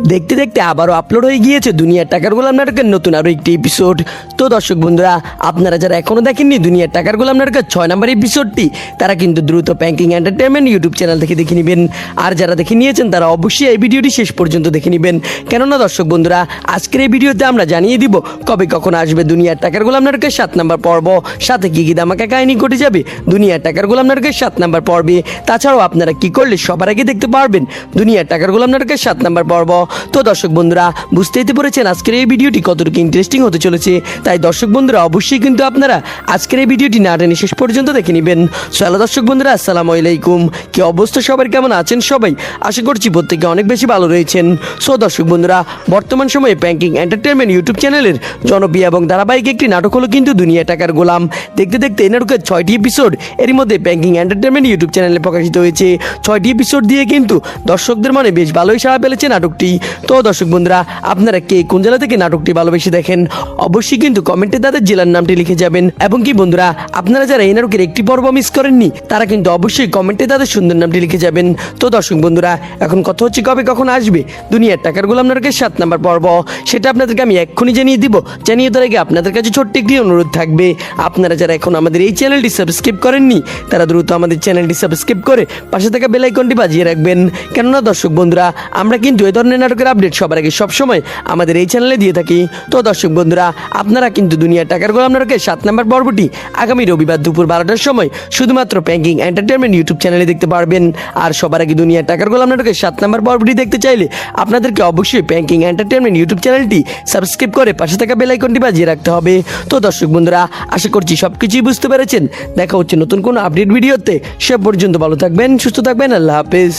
দেখতে দেখতে আবারও আপলোড হয়ে গিয়েছে দুনিয়ার টাকার গোলাম নাটকের নতুন আরও একটি এপিসোড। তো দর্শক বন্ধুরা, আপনারা যারা এখনও দেখেননি দুনিয়ার টাকার গোলাম নাটকের 6 নম্বর এপিসোডটি, তারা কিন্তু দ্রুত প্যাঙ্কিং এন্টারটেনমেন্ট ইউটিউব চ্যানেল থেকে দেখে নেবেন। আর যারা দেখে নিয়েছেন তারা অবশ্যই এই ভিডিওটি শেষ পর্যন্ত দেখে নেবেন, কেননা দর্শক বন্ধুরা আজকের এই ভিডিওতে আমরা জানিয়ে দিব কবে কখন আসবে দুনিয়ার টাকার গোলাম নাটকের 7 নম্বর পর্ব, সাথে কি কি ধামাকা কাহিনী ঘটে যাবে দুনিয়ার টাকার গোলাম নাটকের 7 নম্বর পর্বে। তাছাড়াও আপনারা কি করলে সবার আগে দেখতে পারবেন দুনিয়ার টাকার গোলাম নাটকের 7 নম্বর পর্ব। তো দর্শক বন্ধুরা, বুঝতেই তো পেরেছেন আজকের এই ভিডিওটি কতটুকু ইন্টারেস্টিং হতে চলেছে। তাই দর্শক বন্ধুরা অবশ্যই কিন্তু আপনারা আজকের এই ভিডিওটি না টেনে শেষ পর্যন্ত দেখে নেবেন। চলো দর্শক বন্ধুরা, আসসালামু আলাইকুম। কি অবস্থা সবার, কেমন আছেন সবাই? আশা করছি প্রত্যেকে অনেক বেশি ভালো রয়েছেন। সো দর্শক বন্ধুরা, বর্তমান সময়ে প্যাঙ্কিং এন্টারটেনমেন্ট ইউটিউব চ্যানেলের জনপ্রিয় এবং ধারাবাহিক একটি নাটক হলো কিন্তু দুনিয়া টাকার গোলাম। দেখতে দেখতে এই নাটকের 6টি এপিসোড এর মধ্যে প্যাঙ্কিং এন্টারটেনমেন্ট ইউটিউব চ্যানেলে প্রকাশিত হয়েছে। 6টি এপিসোড দিয়ে কিন্তু দর্শকদের মনে বেশ ভালোই সাড়া ফেলেছে নাটকটি। তো দর্শক বন্ধুরা, আপনারা কে কোন জেলা থেকে নাটকটি ভালোবেসে দেখেন অবশ্যই কিন্তু কমেন্টে তাদের জেলার নামটি লিখে যাবেন। এবং কি বন্ধুরা, আপনারা যারা এই নাটকের একটি পর্ব মিস করেননি তারা কিন্তু অবশ্যই কমেন্টে তাদের সুন্দর নামটি লিখে যাবেন। তো দর্শক বন্ধুরা, এখন কথা হচ্ছে কবে কখন আসবে দুনিয়ার টাকার গোলাম নাটকের 7 নম্বর পর্ব, সেটা আপনাদেরকে আমি এক্ষুনি জানিয়ে দিব। জানিয়ে দেওয়ার আগে আপনাদের কাছে ছোট্ট একটি অনুরোধ থাকবে, আপনারা যারা এখন আমাদের এই চ্যানেলটি সাবস্ক্রাইব করেননি তারা দ্রুত আমাদের চ্যানেলটি সাবস্ক্রাইব করে পাশে থাকা বেল আইকনটি বাজিয়ে রাখবেন। কেননা দর্শক বন্ধুরা, আমরা কিন্তু এই ধরনের নাটকের আপডেট সবার আগে সবসময় আমাদের এই চ্যানেলে দিয়ে থাকি। তো দর্শক বন্ধুরা, আপনারা কিন্তু দুনিয়ার টাকার গোলাম নাটকের 7 নম্বর পর্বটি আগামী রবিবার দুপুর 12টার সময় শুধুমাত্র প্যাঙ্কিং এন্টারটেনমেন্ট ইউটিউব চ্যানেলে দেখতে পারবেন। আর সবার আগে দুনিয়ার টাকার গোলাম নাটকের 7 নম্বর পর্বটি দেখতে চাইলে আপনাদেরকে অবশ্যই প্যাঙ্কিং এন্টারটেনমেন্ট ইউটিউব চ্যানেলটি সাবস্ক্রাইব করে পাশে থাকা বেল আইকনটি বাজিয়ে রাখতে হবে। তো দর্শক বন্ধুরা, আশা করছি সবকিছুই বুঝতে পেরেছেন। দেখা হচ্ছে নতুন কোনো আপডেট ভিডিওতে। সে পর্যন্ত ভালো থাকবেন, সুস্থ থাকবেন। আল্লাহ হাফেজ।